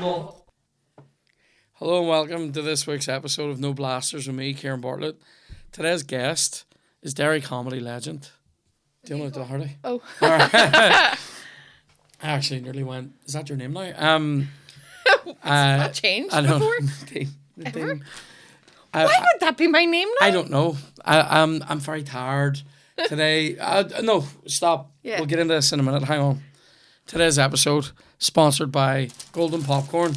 Hello and welcome to this week's episode of No Blasters with me, Kieran Bartlett. Today's guest is Derry comedy legend Diona Doherty. Oh. I actually nearly went, is that your name now? Not changed I know. before? Ever? Why would that be my name now? I don't know. I'm very tired today. No, stop. Yeah. We'll get into this in a minute. Hang on. Today's episode sponsored by Golden Popcorn,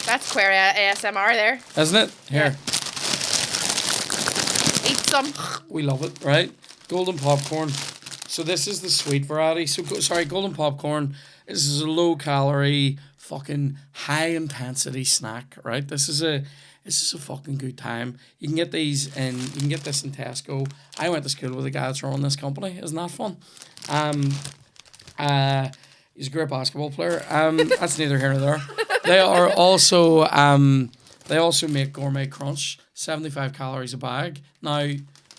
That's queer ASMR there. isn't it? Here, Eat some. we love it, right? Golden Popcorn. So this is the sweet variety. Golden Popcorn. This is a low calorie, fucking high intensity snack, right? This is a fucking good time. You can get this in Tesco. I went to school with a guy that's running this company. Isn't that fun? He's a great basketball player. That's neither here nor there. They are also they also make Gourmet Crunch, 75 calories a bag. Now,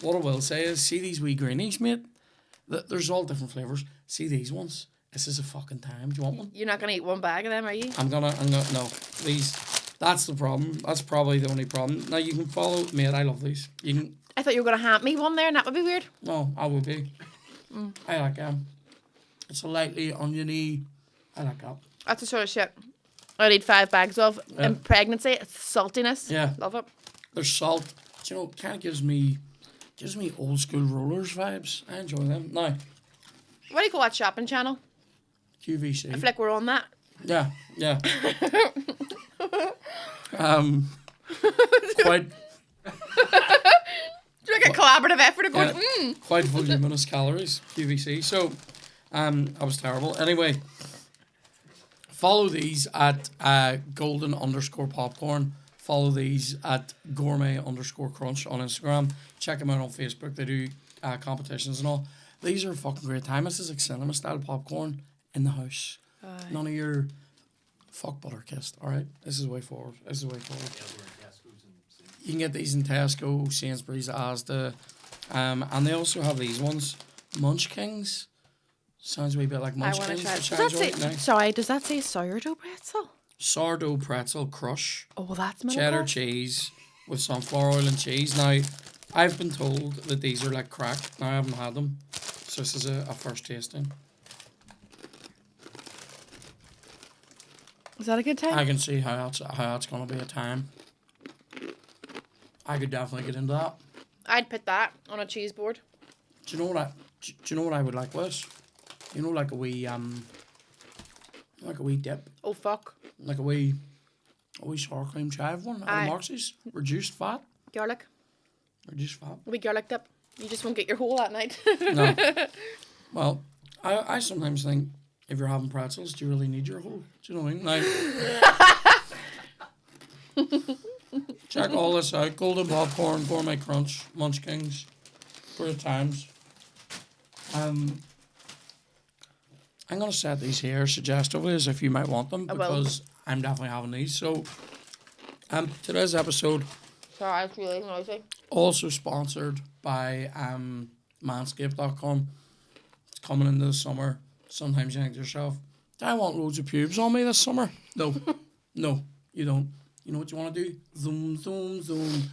what I will say is, see these wee greenies, mate? There's all different flavours. See these ones? This is a fucking time. Do you want one? You're not going to eat one bag of them, are you? I'm gonna, no. These, that's the problem. That's probably the only problem. Now, you can follow, mate, I love these. You can, I thought you were going to hand me one there and that would be weird. no, I will be. I like them. It's a lightly oniony, I like that. That's the sort of shit I'd eat 5 bags of. Yeah. In pregnancy, it's saltiness. Yeah. Love it. There's salt. Do you know, kind of gives me old school rollers vibes. I enjoy them. Now, What do you call that shopping channel? QVC. I feel like we're on that. Yeah. Quite It's like a collaborative effort of going, quite voluminous calories, QVC. So, I was terrible. Anyway, follow these at golden_popcorn. Follow these at gourmet_crunch on Instagram. Check them out on Facebook. They do competitions and all. These are a fucking great time. This is like cinema style popcorn in the house. None of your fuck butter kissed. All right, this is the way forward. You can get these in Tesco, Sainsburys, Asda, and they also have these ones, Munch Kings. Sounds a wee bit like I Munch want to Kings. try which it. I Does that enjoy. say, Nice. sorry, does that say sourdough pretzel? Sourdough pretzel crush, Oh, well, that's cheddar menopause. cheese with sunflower oil and cheese. Now, I've been told that these are like crack. Now, I haven't had them, so this is a first tasting. Is that a good time? I can see how it's gonna be a time. I could definitely get into that. I'd put that on a cheese board. Do you know what I would like with this? You know, like a wee dip, Oh, fuck. like a wee sour cream chive one out Aye. of Marcy's. Reduced fat. Garlic. Reduced We garlic dip. You just won't get your whole that night. fat. No. Well, I sometimes think, if you're having pretzels, do you really need your whole? Do you know what I mean? Like, check all this out. Golden Popcorn, Gourmet Crunch, Munch Kings. Great times. I'm going to set these here suggestively as if you might want them, I will. because I'm definitely having these. So, today's episode Sorry, it's really noisy. also sponsored by manscaped.com. It's coming into the summer. Sometimes you think to yourself, do I want loads of pubes on me this summer? No. No, you don't. You know what you want to do? Zoom, zoom, zoom.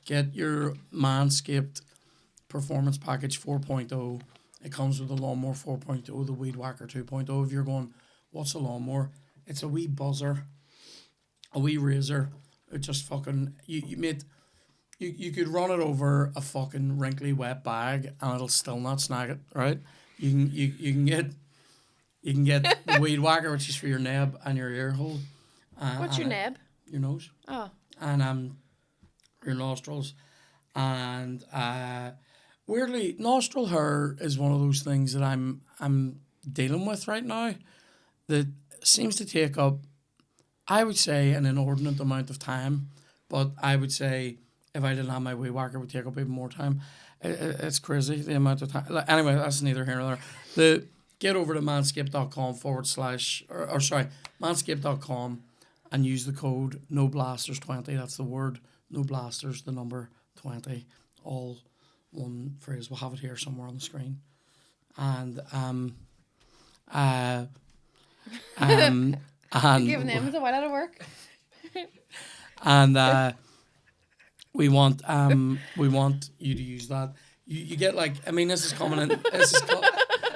Get your Manscaped Performance Package 4.0. It comes with the Lawnmower 4.0, the Weed Whacker 2.0. If you're going, what's a lawnmower? It's a wee buzzer, a wee razor. It just fucking, you could run it over a fucking wrinkly wet bag and it'll still not snag it, right? You can get the Weed Whacker, which is for your neb and your ear hole. What's your neb? Your nose. Oh. And your nostrils. And weirdly, nostril hair is one of those things that I'm dealing with right now that seems to take up, I would say, an inordinate amount of time. But I would say if I didn't have my weed whacker, it would take up even more time. It's crazy the amount of time. Anyway, that's neither here nor there. Get over to manscaped.com manscaped.com and use the code NOBLASTERS20. That's the word No Blasters, the number 20, all one phrase. We'll have it here somewhere on the screen. And And Giving them the while out of work. and we want you to use that. You get like, I mean, this is coming in.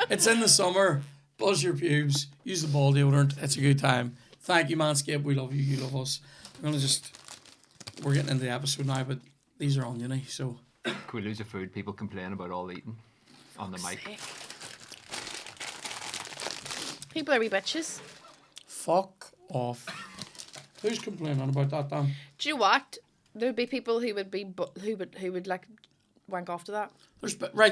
It's in the summer. Buzz your pubes. Use the ball deodorant. It's a good time. Thank you, Manscaped. We love you. You love us. We're getting into the episode now, but these are on uni, so. Can we lose the food? People complain about all eating on the mic. People are wee bitches. Fuck off. Who's complaining about that, Dan? Do you know what? There'd be people who would like wank off to that.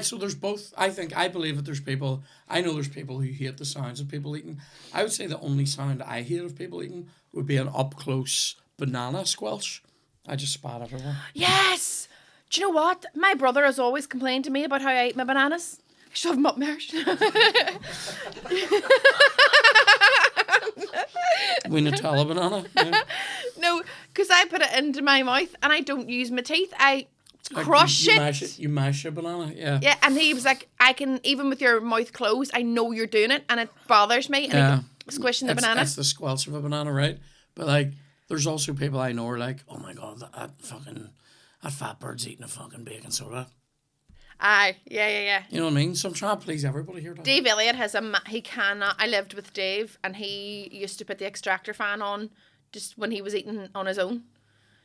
So there's both. I believe that there's people. I know there's people who hate the sounds of people eating. I would say the only sound I hate of people eating would be an up close banana squelch. I just spat everywhere. Yes. Do you know what? My brother has always complained to me about how I eat my bananas. I shove them up my arse. We Nutella banana. Yeah. No, because I put it into my mouth and I don't use my teeth. I crush it. You mash a banana, yeah. Yeah, and he was like, I can, even with your mouth closed, I know you're doing it and it bothers me. And squishing the banana. It's the squelch of a banana, right? But like, there's also people I know are like, oh my God, that fat bird's eating a fucking baking soda. Aye, yeah. You know what I mean? So I'm trying to please everybody here. Dave Elliott has he cannot. I lived with Dave, and he used to put the extractor fan on just when he was eating on his own.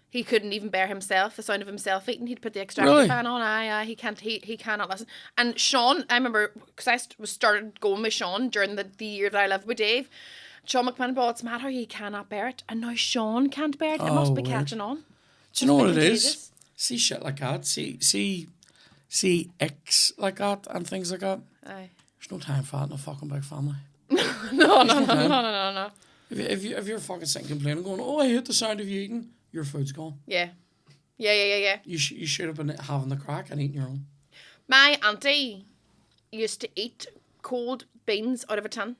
He couldn't even bear himself, the sound of himself eating. He'd put the extractor fan on. Aye, he can't. He cannot listen. And Sean, I remember because I started going with Sean during the year that I lived with Dave. Sean McMahon, it's mad how he cannot bear it, and now Sean can't bear it. It must be catching on. Do you know what it is? See shit like that. See X like that and things like that. Aye. There's no time for that in a fucking big family. No. If you're fucking sitting complaining, going, oh, I hate the sound of you eating, your food's gone. Yeah. You should have been having the crack and eating your own. My auntie used to eat cold beans out of a tin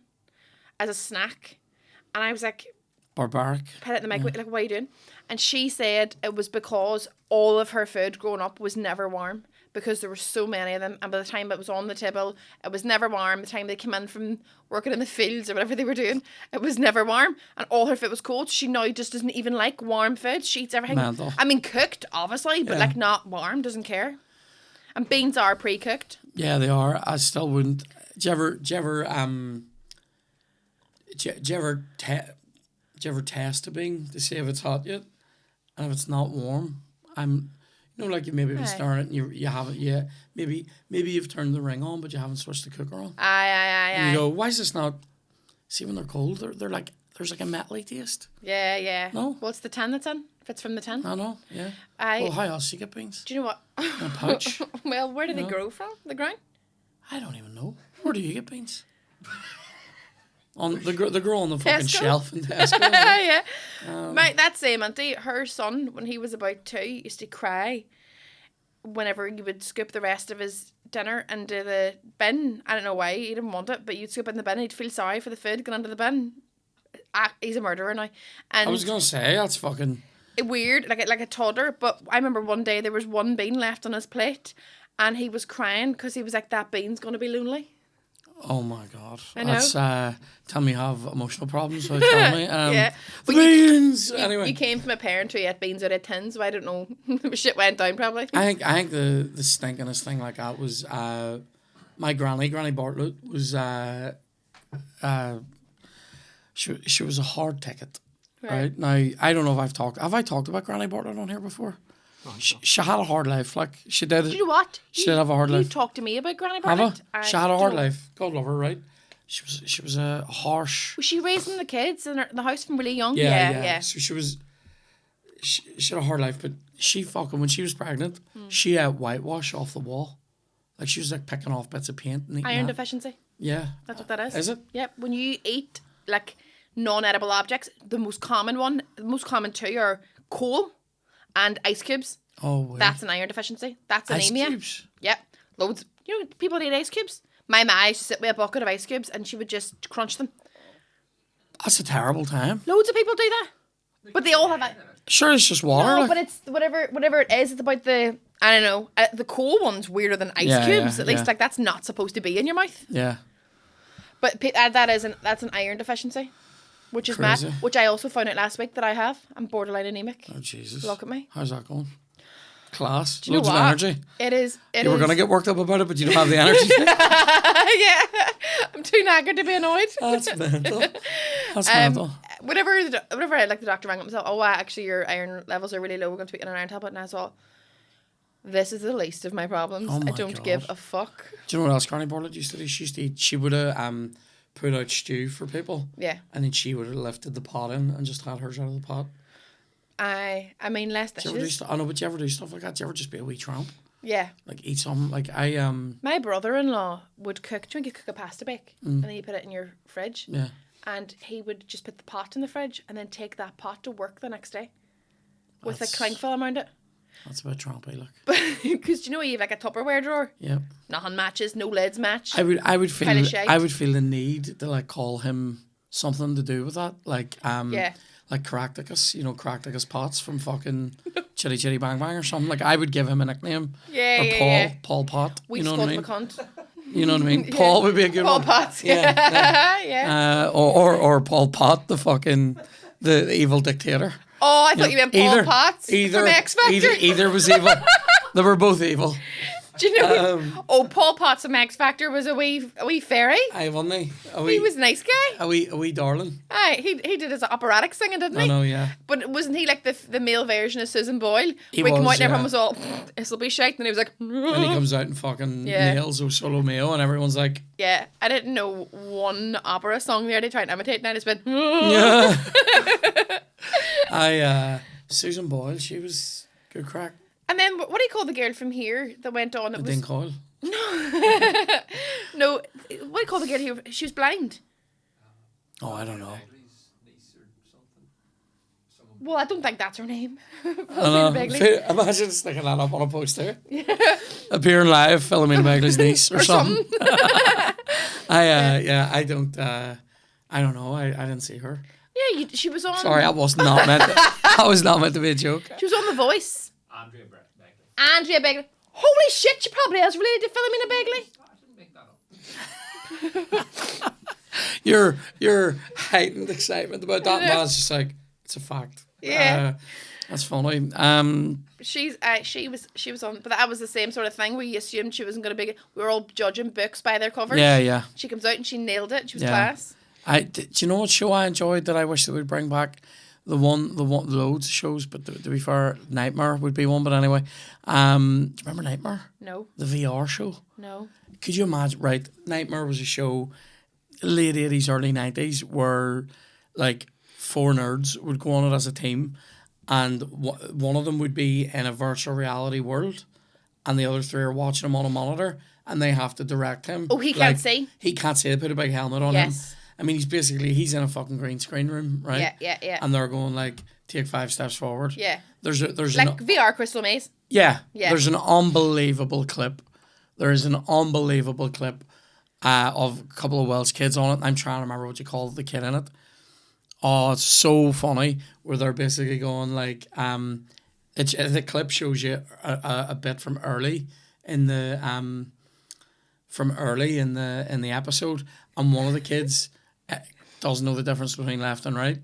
as a snack, and I was like, barbaric. Put it in the microwave. Like, what are you doing? And she said it was because all of her food growing up was never warm because there were so many of them, and by the time it was on the table, it was never warm. The time they came in from working in the fields or whatever they were doing, it was never warm, and all her food was cold. She now just doesn't even like warm food. She eats everything. Mental. I mean, cooked, obviously, but like not warm. Doesn't care. And beans are pre-cooked. Yeah, they are. I still wouldn't. Do you ever test a bean to see if it's hot yet? And if it's not warm, like you maybe been stirring it and you haven't yet. Maybe you've turned the ring on, but you haven't switched the cooker on. Aye. And you go, why is this not? See, when they're cold, they're like there's like a metally taste. Yeah. No. What's the tin that's in? If it's from the tin. I know. Yeah. Well, how else do you get beans? Do you know what? In a pouch. Well, where do they grow from? The ground? I don't even know. Where do you get beans? They grow on the fucking Tesco? shelf in Tesco. Yeah. That same auntie, her son, when he was about 2, used to cry whenever you would scoop the rest of his dinner into the bin. I don't know why, he didn't want it, but you'd scoop it in the bin and he'd feel sorry for the food going into the bin. He's a murderer now. And I was going to say, that's fucking... weird, like a toddler, but I remember one day there was one bean left on his plate and he was crying because he was like, that bean's going to be lonely. Oh my God. I know. That's, tell me you have emotional problems, so tell me. Yeah. The beans! Anyway. You came from a parent who ate beans out of tins, so I don't know. Shit went down probably. I think the stinkingest thing like that was my Granny Bartlett was she was a hard ticket. Right. Now I don't know if have I talked about Granny Bartlett on here before? She had a hard life. Like she did. Do you know what? She did have a hard life. You talked to me about Granny Bartlett. She had a hard life. God love her, right? She was a harsh. Was she raising the kids in the house from really young? Yeah. So she had a hard life, but she fucking when she was pregnant, she had whitewash off the wall, like she was like picking off bits of paint and eating iron deficiency. Yeah, that's what that is. Is it? Yep. When you eat like non-edible objects, the most common two are coal and ice cubes. Oh, weird. That's an iron deficiency. That's anemia. Ice cubes? Yep. Loads. You know, people that eat ice cubes. My ma used to sit with a bucket of ice cubes and she would just crunch them. That's a terrible time. Loads of people do that. But they all have it. Sure, it's just water. No, but it's whatever it is. It's about the, I don't know, the coal one's weirder than ice cubes. At least, like, that's not supposed to be in your mouth. Yeah. But that's an iron deficiency, which is Crazy. mad. Which I also found out last week that I have. I'm borderline anemic. Oh, Jesus. Look at me. How's that going? Class. Do you Loads know of what? energy. It is. You were going to get worked up about it, but you don't have the energy. Yeah, I'm too knackered to be annoyed. That's mental. That's mental. Whenever the doctor rang up and said, "Oh, actually, your iron levels are really low. We're going to put you on an iron tablet," and I thought, this is the least of my problems. Oh my I don't God. give a fuck. Do you know what else Granny Bartlett used to do? She used to eat. She would have put out stew for people. Yeah. And then she would have lifted the pot in and just had hers out of the pot. I mean, less Do you ever do dishes. stuff? I know, but do you ever do stuff like that? Do you ever just be a wee tramp? Yeah. Like eat something? Like My brother-in-law would cook. Do you think you cook a pasta bake and then you put it in your fridge? yeah. And he would just put the pot in the fridge and then take that pot to work the next day with That's- a cling film around it. That's a bit trampy, look. Because you know you have like a Tupperware drawer. Yeah. Nothing matches. No lids match. I would Pile of shite. feel the need to like call him something to do with that. Like Yeah. like Caractacus, Caractacus Potts from fucking Chitty Chitty Bang Bang or something. Like I would give him a nickname. Yeah, Or yeah, Paul, yeah. Paul Pot. We you know just what I called mean? him a cunt. You know what I mean? Paul would be a good Paul one. Potts. Yeah. Yeah. Or Paul Pot, the evil dictator. Oh, I thought you meant Paul Potts from X Factor. Either was evil. They were both evil. Do you know? Paul Potts from X Factor was a wee fairy. Aye, wasn't he? He was a nice guy. a wee darling. Aye, he did his operatic singing, didn't he? I know, yeah. But wasn't he like the male version of Susan Boyle? He We came was, out and everyone yeah. was all, this'll be shite. And he was like, And he comes out and fucking Yeah. nails O Solo Mio, and everyone's like, yeah. I didn't know one opera song there. They tried to imitate, and I just went, yeah. Susan Boyle, she was good crack. And then what do you call the girl from here that went on? It The was Ding Coyle. no. What do you call the girl who she was blind? Oh, I don't know. Well, I don't think that's her name. I Begley. know. Imagine sticking that up on a poster. Appearing live, Philomena Begley's niece or something. I don't know. I didn't see her. Yeah, she was on. Sorry, that was not meant. That was not meant to be a joke. She was on The Voice. Andrea Begley. Andrea Begley. Holy shit, she probably is related to Philomena Begley. I didn't make that up. Your heightened excitement about that man's just like, it's a fact. Yeah. That's funny. She was on, but that was the same sort of thing. We assumed she wasn't going to be. We were all judging books by their covers. Yeah. She comes out and she nailed it. She was Yeah. class. Do you know what show I enjoyed that I wish they would bring back? The one, loads of shows, but to be fair, Nightmare would be one. But anyway, do you remember Nightmare? No. The VR show. No. Could you imagine? Right, Nightmare was a show, late 80s, early 90s, where like 4 nerds would go on it as a team, and one of them would be in a virtual reality world, and the other 3 are watching him on a monitor, and they have to direct him. Oh, he can't see? He can't see. They put a big helmet on him. Yes. I mean, he's in a fucking green screen room, right? Yeah. And they're going like, take 5 steps forward. Yeah. There's Like VR Crystal Maze. Yeah. Yeah. There's an unbelievable clip. There is an unbelievable clip of a couple of Welsh kids on it. I'm trying to remember what you call the kid in it. Oh, it's so funny where they're basically going like, the clip shows you a bit from early in the episode, and one of the kids doesn't know the difference between left and right.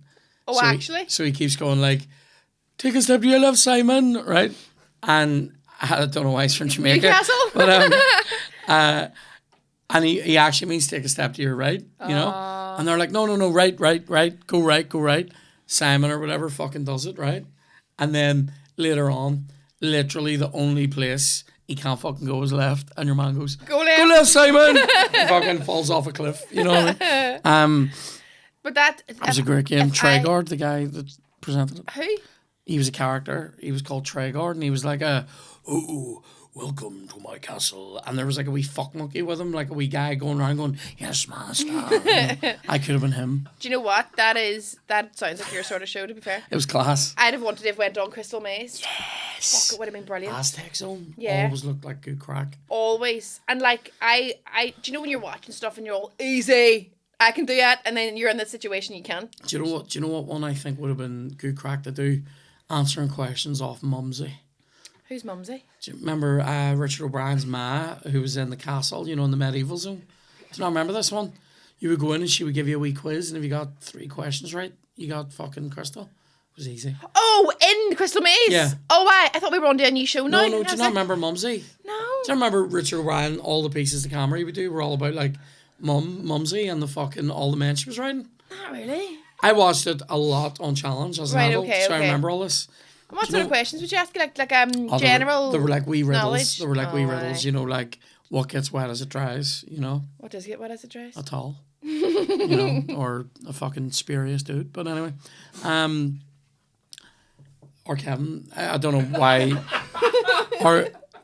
Oh, actually? So he keeps going like, take a step to your left, Simon, right? And I don't know why he's from Jamaica. Newcastle? But, and he actually means take a step to your right, you know? And they're like, no, right, go right. Simon or whatever fucking does it, right? And then later on, literally the only place he can't fucking go is left, and your man goes, Go left. Go left, Simon! And fucking falls off a cliff, you know what I mean? But that was a great game. Tregord, the guy that presented it. Who? He was a character. He was called Tregord, and he was like welcome to my castle. And there was like a wee fuck monkey with him, like a wee guy going around going, yes, master. I could have been him. Do you know what? That sounds like your sort of show, to be fair. It was class. I'd have wanted to have went on Crystal Maze. Yes. Fuck, it would have been brilliant. Aztec Zone. Yeah. Always looked like good crack. Always. And like, I do you know when you're watching stuff and you're all, easy, I can do that, and then you're in that situation you can't? Do you know what one I think would have been good crack to do? Answering questions off Mumsy. Who's Mumsy? Do you remember Richard O'Brien's ma, who was in the castle, in the medieval zone? Do you not remember this one? You would go in and she would give you a wee quiz, and if you got 3 questions right, you got fucking Crystal. It was easy. Oh, in the Crystal Maze? Yeah. Oh, I thought we were on doing a new show now. No, do you not remember Mumsy? No. Do you remember Richard O'Brien, all the pieces of camera he would do were all about, like, Mumsy and the fucking, all the men she was riding? Not really. I watched it a lot on Challenge as an adult, so I remember all this. And what sort of questions would you ask? Like general They were like wee riddles. knowledge? They were like wee riddles, right. you know, like, what gets wet as it dries, you know? What does get wet as it dries? A towel. You know, or a fucking spurious dude. But anyway. Or Kevin. I don't know why.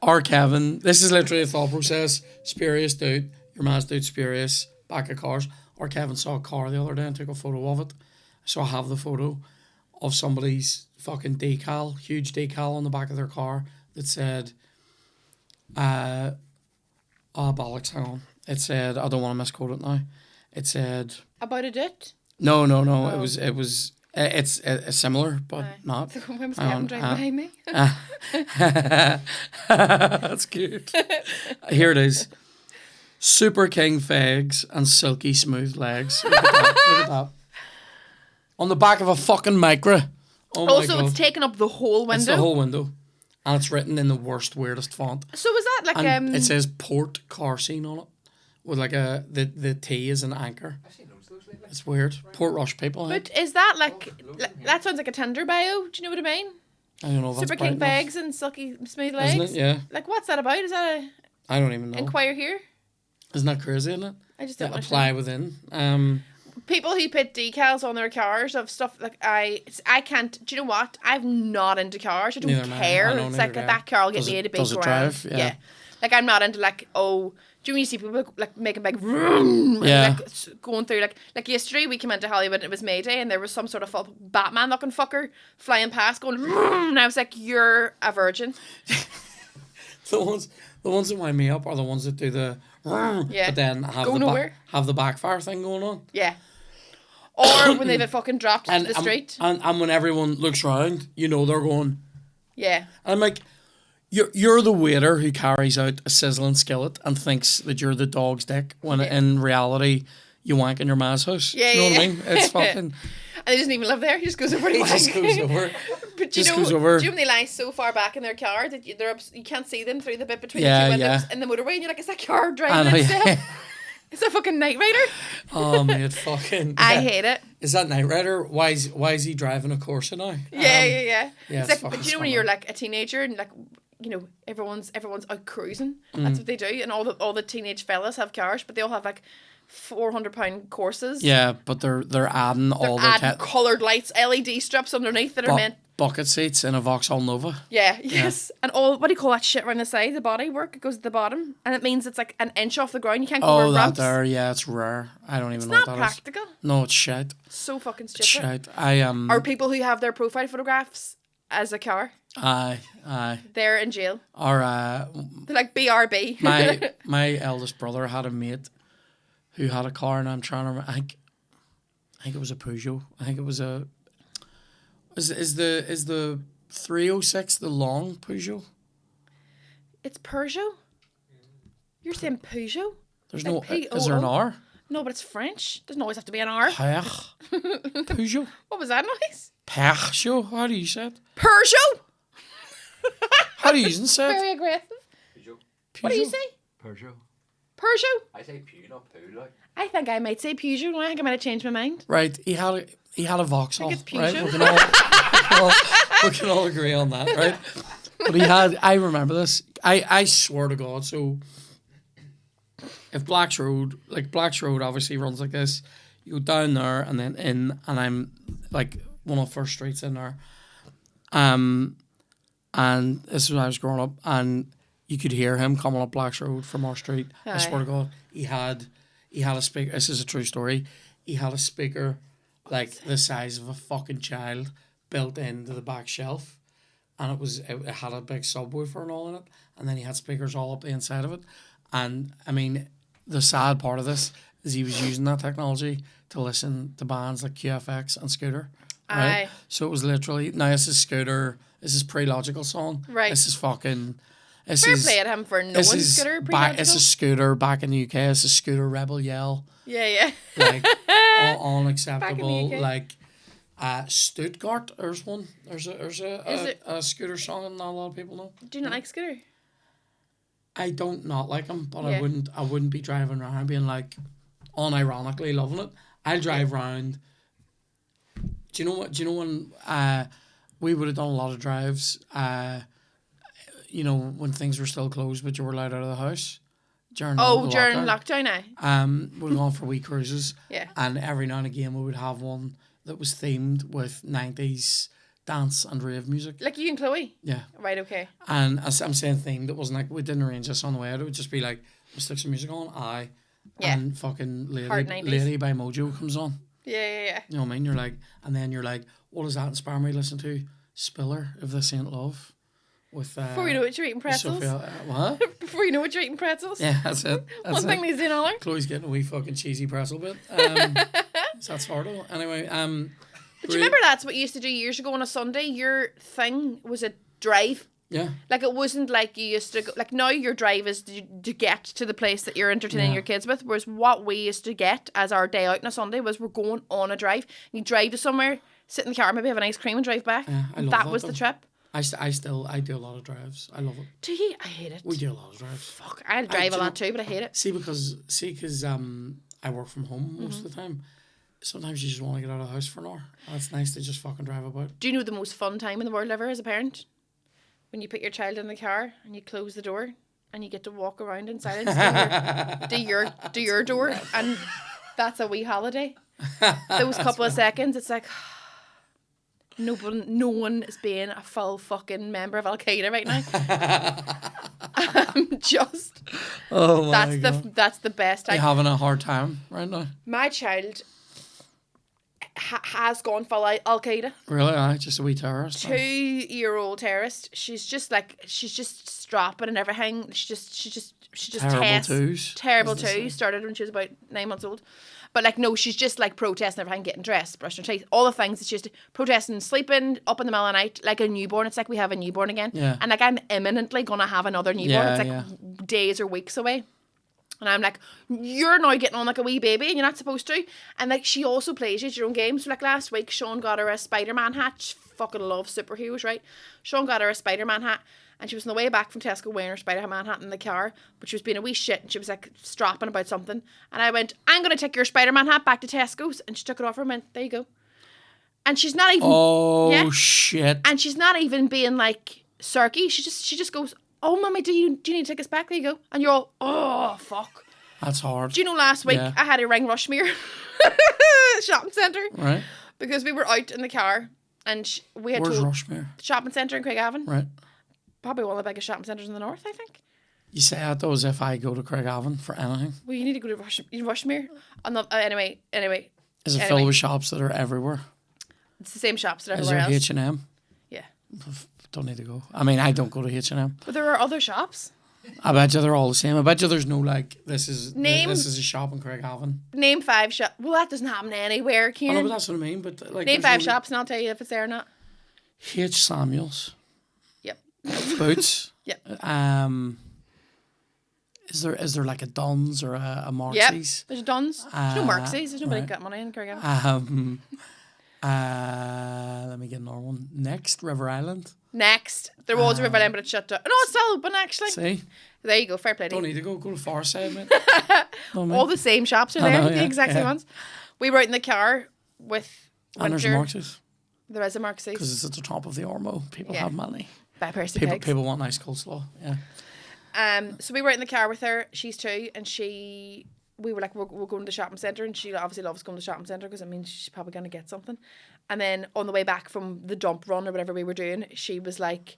or Kevin. This is literally a thought process. Spurious dude. Your man's dude spurious. Back of cars. Or Kevin saw a car the other day and took a photo of it. So I have the photo of somebody's fucking decal, huge decal on the back of their car that said, bollocks, hang on. It said, I don't want to misquote it now. It said... About a dit? No. Oh. It's similar, but not. When was Kevin driving behind me? That's cute. Here it is. Super King Fegs and silky smooth legs. Look at that. On the back of a fucking Micra. Oh my God. It's taken up the whole window? It's the whole window. And it's written in the worst, weirdest font. So was that like... And it says port car scene on it. With like the T is an anchor. It's weird. Port Rush people. But is that like that sounds like a Tinder bio? Do you know what I mean? I don't know if that's Super King Fegs and silky smooth legs. Isn't it? Yeah. Like what's that about? Is that a... I don't even know. Inquire here? Isn't that crazy, isn't it? I just don't apply understand. within. People who put decals on their cars of stuff like I can't. Do you know what? I'm not into cars. I don't care. It's like that car will get me to be grand. Drive? Yeah. Like I'm not into like do you see people like making big vroom, like going through like yesterday we came into Hollywood and it was May Day and there was some sort of full Batman looking fucker flying past going vroom, and I was like, you're a virgin. The ones that wind me up are the ones that do the but then have the backfire thing going on. Yeah. Or when they've fucking dropped to the street. And when everyone looks around, you know they're going. Yeah. And I'm like, you're the waiter who carries out a sizzling skillet and thinks that you're the dog's dick when in reality you wank in your ma's house. Yeah, you know what I mean? It's fucking. And he doesn't even live there. He just goes over. He just goes over. But do you know when they lie so far back in their car that you can't see them through the bit between the two windows in the motorway, and you're like, is that car driving itself? It's a fucking Knight Rider. Oh man, fucking. I hate it. Is that Knight Rider? Why is he driving a Corsa now? Yeah. It's like, but you know when you're like a teenager and like, you know, everyone's out cruising. That's what they do, and all the teenage fellas have cars, but they all have like £400 Corsas. Yeah, but they're adding coloured lights, LED strips underneath that are meant. Bucket seats in a Vauxhall Nova. Yeah, yes. And all, what do you call that shit around the side? The body work, it goes at the bottom. And it means it's like an inch off the ground. You can't go over ramps. It's rare. I don't even know what that is. It's not practical. No, it's shite. So fucking stupid. It's shite. I Or people who have their profile photographs as a car. Aye. They're in jail. Or they're like BRB. my eldest brother had a mate who had a car, and I'm trying to remember. I think it was a Peugeot. I think it was a. Is the 306 the long Peugeot? It's Peugeot. You're saying Peugeot? There's like no. Is there an R? No, but it's French. Doesn't always have to be an R. Peugeot. What was that noise? Peugeot. How do you say it? Peugeot. How do you even say it? Very aggressive. Peugeot. What do you say? Peugeot. Peugeot. I say Pew, not Poo, like. I think I might say Peugeot. No, I think I might have changed my mind. Right. He had a Vauxhall. I think it's right? Peugeot. We can all agree on that, right? But I remember this. I swear to God. So if Black's Road obviously runs like this, you go down there and then in, and I'm like one of the first streets in there. And this is when I was growing up, and you could hear him coming up Black's Road from our street. Aye. I swear to God, he had a speaker. This is a true story. He had a speaker like the size of a fucking child built into the back shelf, and it had a big subwoofer and all in it, and then he had speakers all up the inside of it. And I mean, the sad part of this is he was using that technology to listen to bands like QFX and Scooter. Right? Aye. So it was literally, now this is Scooter, this is pre-Logical song. Right. This is fucking Fair play at him for knowing scooter It's a scooter back in the UK. It's a scooter Rebel Yell. Yeah. Like unacceptable. Like Stuttgart. There's one. There's a scooter song that not a lot of people know. Do you not like scooter? I don't not like them, but I wouldn't be driving around being like unironically loving it. I'll drive around. Do you know what? Do you know when we would have done a lot of drives? You know, when things were still closed, but you were allowed out of the house during during lockdown now. We'd gone for wee cruises. Yeah. And every now and again we would have one that was themed with 90s dance and rave music. Like you and Chloe? Yeah. Right, okay. And as I'm saying themed, it wasn't like we didn't arrange this on the way out. It would just be like, we stick some music on, and fucking Lady by Mojo comes on. Yeah. You know what I mean? You're like, and then you're like, what does that inspire me to listen to? Spiller of This Ain't Love. With, before you know it, you're eating pretzels. What? Before you know it, you're eating pretzels. Yeah, that's it. One thing leads to another. Chloe's getting a wee fucking cheesy pretzel bit. So that's hard. Anyway, but you remember that's what you used to do years ago on a Sunday? Your thing was a drive. Yeah. Like it wasn't like you used to go, like now your drive is to get to the place that you're entertaining your kids with, whereas what we used to get as our day out on a Sunday was we're going on a drive. You drive to somewhere, sit in the car, maybe have an ice cream and drive back. Yeah, I love that was the trip. I do a lot of drives. I love it. Do you? I hate it. We do a lot of drives. Fuck, I drive a lot too, but I hate it. See, because I work from home most of the time. Sometimes you just want to get out of the house for an hour. And it's nice to just fucking drive about. Do you know the most fun time in the world ever as a parent? When you put your child in the car and you close the door and you get to walk around in silence do your door, and that's a wee holiday. Those couple of seconds, it's like no one is being a full fucking member of Al Qaeda right now. I'm just. Oh my God. That's the best. You're having a hard time right now. My child has gone full Al Qaeda. Really? Just a wee terrorist. 2-year-old terrorist. She's just strapping and everything. She just terrible tests. twos. Terrible twos. Started when she was about 9 months old. But like no, she's just like protesting everything, getting dressed, brushing her teeth, all the things that she's protesting, sleeping up in the middle of the night like a newborn. It's like we have a newborn again. Yeah. And like I'm imminently gonna have another newborn. It's like days or weeks away. And I'm like, you're now getting on like a wee baby and you're not supposed to. And like she also plays your own games. So like last week, Sean got her a Spider-Man hat. She fucking loves superheroes, right? Sean got her a Spider-Man hat. And she was on the way back from Tesco wearing her Spider-Man hat in the car. But she was being a wee shit and she was like strapping about something. And I went, I'm going to take your Spider-Man hat back to Tesco's. And she took it off her and went, there you go. And she's not even... Oh, shit. And she's not even being like sarky. She just goes... Oh, Mummy, do you need to take us back? There you go. And you're all, oh, fuck. That's hard. Do you know last week I had to ring Rushmere shopping centre? Right. Because we were out in the car and we had Where's Rushmere? The shopping centre in Craigavon. Right. Probably one of the biggest shopping centres in the north, I think. You say that though as if I go to Craigavon for anything. Well, you need to go to Rushmere. Anyway. Is it filled with shops that are everywhere? It's the same shops that are Is everywhere there else. H&M? Yeah. Don't need to go. I mean, I don't go to H&M. But there are other shops. I bet you they're all the same. I bet you there's no like this is a shop in Craigavon. Name 5 shops. Well, that doesn't happen anywhere, Kieran. I know, but that's what I mean. But like, name 5 shops, and I'll tell you if it's there or not. H. Samuels. Yep. Boots. Yep. Is there like a Dunn's or a Marxies? Yep. There's a Dunn's. There's no Marxies. There's nobody got money in Craigavon. Let me get another one. Next, River Island. Next. There was a River Island, but it shut down. No, it's still open, actually. See? There you go. Fair play to you. Don't need to go to the far side, mate. All the same shops are there. The exact same ones. We were out in the car with Winter. And there's Marxies. There is a Marxies. Because it's at the top of the Ormo. People have money. Buy Percy People want nice coleslaw. Yeah. So we were out in the car with her. She's 2, and we were like, we're going to the shopping centre, and she obviously loves going to the shopping centre because it means she's probably going to get something. And then on the way back from the dump run or whatever we were doing, she was like,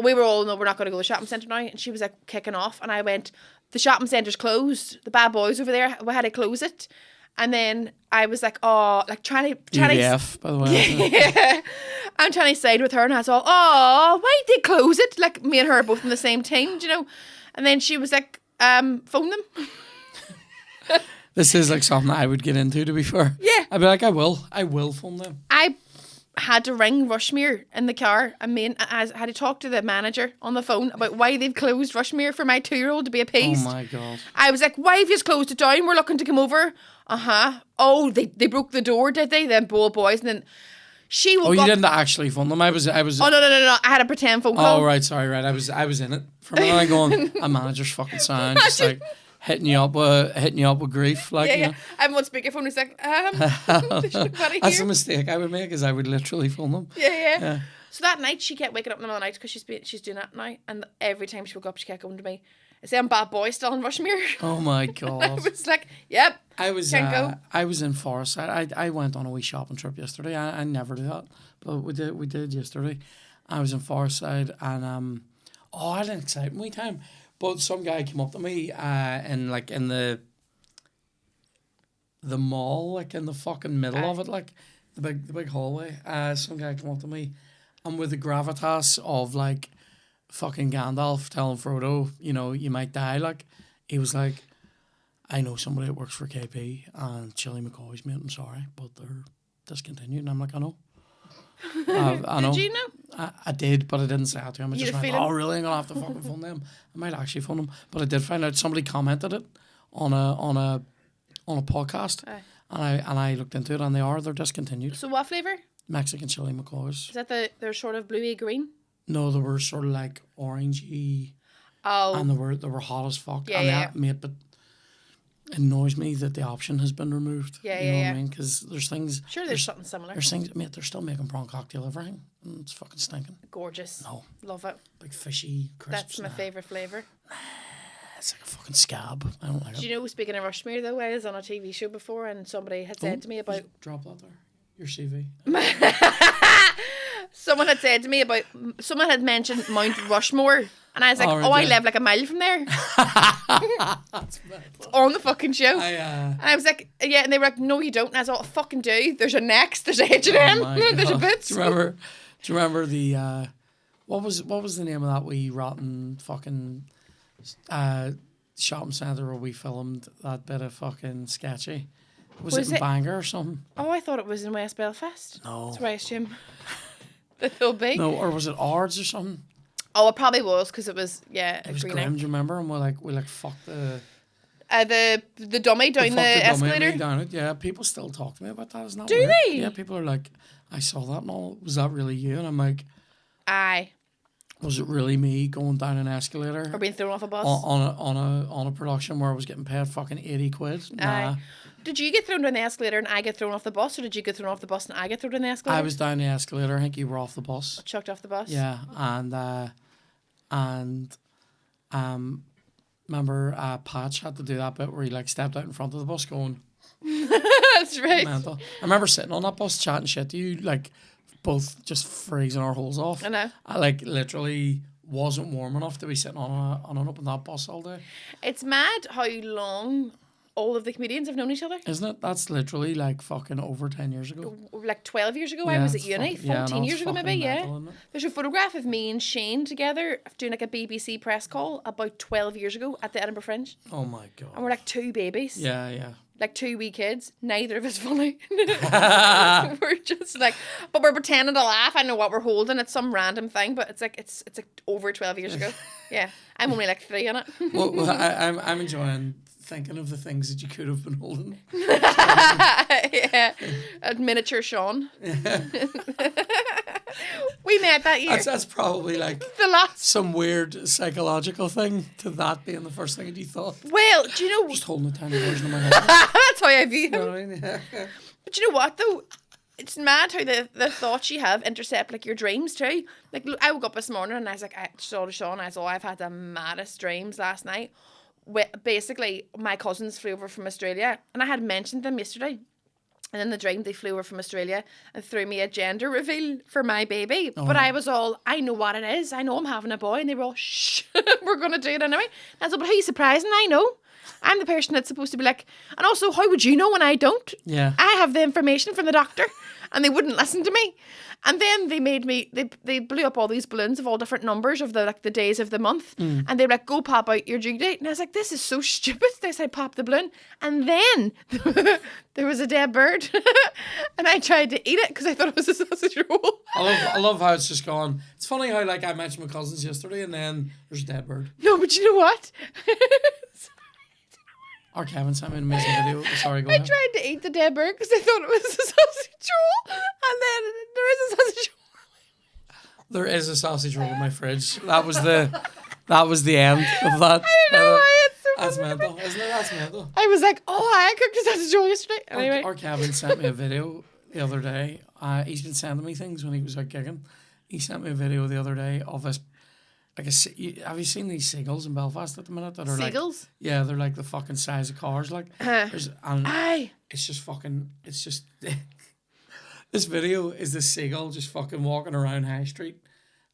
we were all, no, we're not going to go to the shopping centre now. And she was like kicking off, and I went, the shopping centre's closed. The bad boys over there, we had to close it. And then I was like, oh, like trying to UVF, by the way. Yeah. I'm trying to side with her, and I was all, oh, why'd they close it? Like me and her are both in the same team, you know. And then she was like, phone them. This is like something I would get into, to be fair. Yeah. I'd be like, I will phone them. I I had to ring Rushmere in the car, and I had to talk to the manager on the phone about why they've closed Rushmere for my 2-year-old to be appeased. Oh my God. I was like, why have you closed it down? We're looking to come over. Oh, they broke the door, did they? Them boys. And then she woke up. Oh, you didn't actually phone them? I was. Oh, no. I had a pretend phone call. Oh, right. Sorry, right. I was in it. For a minute, I'm going, a manager's fucking sound. Just like hitting you up with grief. Like, Yeah. I'm on speakerphone. He's like, That's a mistake I would make, is I would literally phone them. Yeah. So that night, she kept waking up in the middle of the night because she's doing that now. And every time she woke up, she kept going to me, is them bad boys still in Rushmere? Oh my God. I was like, yep. I was go. I was in Forest. I went on a wee shopping trip yesterday. I never do that, but we did yesterday. I was in Forest and I had an exciting wee time. But some guy came up to me in the mall, like in the fucking middle of it, like the big hallway. Some guy came up to me, and with the gravitas of like fucking Gandalf telling Frodo, you might die. Like, he was like, I know somebody that works for KP and Chili McCoy's mate. I'm sorry, but they're discontinued. And I'm like, I know. I know. Did you know? I did, but I didn't say it to him. I You just had a went, feeling? oh, really? I'm going to have to fucking phone them. I might actually phone them. But I did find out somebody commented it on a podcast. Aye. And I looked into it, and they're discontinued. So what flavour? Mexican Chili McCoy's. Is that they're sort of bluey green? No, they were sort of like orangey. Oh. And they were hot as fuck. Yeah, and yeah. Mate, but it annoys me that the option has been removed. Yeah, you know yeah, what I mean? Because there's things. Sure, there's something similar. There's things, mate, they're still making prawn cocktail everything. And it's fucking stinking. Gorgeous. No. Love it. Big fishy crisps. That's my favourite flavour. It's like a fucking scab. I don't like Do it. you know, speaking of Rushmere though, I was on a TV show before and somebody had said to me about... Drop that there. Your CV. Someone had mentioned Mount Rushmore, and I was like, I live like a mile from there. That's bad. On the fucking show. And I was like, yeah, and they were like, no, you don't. And I was like, fucking do. There's a Next, there's a H&M, there's a Boots. Do you remember the what was the name of that wee rotten fucking shopping centre where we filmed that bit of fucking sketchy? Was it in Bangor or something? Oh, I thought it was in West Belfast. No. That's where I assume that they'll be. No, or was it Ards or something? Oh, it probably was because it was It was grim. Do you remember? And we fucked the dummy down the escalator. Down it. Yeah, people still talk to me about that. Isn't that Do weird? they? Yeah, people are like, I saw that and all. Was that really you? And I'm like, Aye. Was it really me going down an escalator? Or being thrown off a bus? On a production where I was getting paid fucking 80 quid? Nah. Aye. Did you get thrown down the escalator and I get thrown off the bus, or did you get thrown off the bus and I get thrown down the escalator? I was down the escalator. I think you were off the bus. Chucked off the bus? Yeah, and remember Patch had to do that bit where he like stepped out in front of the bus going... That's right. Mental. I remember sitting on that bus chatting shit to you, like both just freezing our holes off. I know. I like literally wasn't warm enough to be sitting on an open that bus all day. It's mad how long all of the comedians have known each other. Isn't it? That's literally like fucking over 10 years ago. Like 12 years ago, Yeah, I was at it's uni. fucking- 14 years ago, maybe, yeah. mental, isn't it? There's a photograph of me and Shane together doing like a BBC press call about 12 years ago at the Edinburgh Fringe. Oh my god. And we're like two babies. Yeah. Like two wee kids. Neither of us funny. We're just like, but we're pretending to laugh. I know what we're holding. It's some random thing, but it's like over 12 years ago. Yeah. I'm only like 3 on it. well I'm enjoying thinking of the things that you could have been holding. Yeah. A miniature Sean. We met that year. That's probably like The last. some weird psychological thing to that being the first thing that you thought. Well, do you know? Just holding a tiny version of my head. That's how I view him. You know what I mean? Yeah. But you know what though? It's mad how the thoughts you have intercept like your dreams too. Like I woke up this morning and I was like, I saw to Sean. I said, I've had the maddest dreams last night. Basically, my cousins flew over from Australia, and I had mentioned them yesterday. And in the dream, they flew over from Australia and threw me a gender reveal for my baby. Oh. But I was all, I know what it is. I know I'm having a boy. And they were all, shh, we're going to do it anyway. And I said, but who are you surprising? I know. I'm the person that's supposed to be like, and also, how would you know when I don't? Yeah. I have the information from the doctor, and they wouldn't listen to me. And then they made me, they blew up all these balloons of all different numbers of the days of the month. And they were like, go pop out your due date. And I was like, this is so stupid. They said, pop the balloon. And then there was a dead bird. And I tried to eat it because I thought it was a sausage roll. I love how it's just gone. It's funny how like I mentioned my cousins yesterday and then there's a dead bird. No, but you know what? Or Kevin sent me an amazing video. Sorry, go I ahead. tried to eat the dead bird because I thought it was a sausage roll. And then there is a sausage roll. There is a sausage roll in my fridge. That was the end of that. I don't know why it's so That's funny. mental, isn't it? That's mental. I was like, oh, I cooked a sausage roll yesterday. Anyway. Or Kevin sent me a video the other day. He's been sending me things when he was out gigging. He sent me a video the other day of this. Have you seen these seagulls in Belfast at the minute? That are Seagulls? Like, yeah, they're like the fucking size of cars. Like, Aye. it's just fucking. It's just. This video is the seagull just fucking walking around High Street,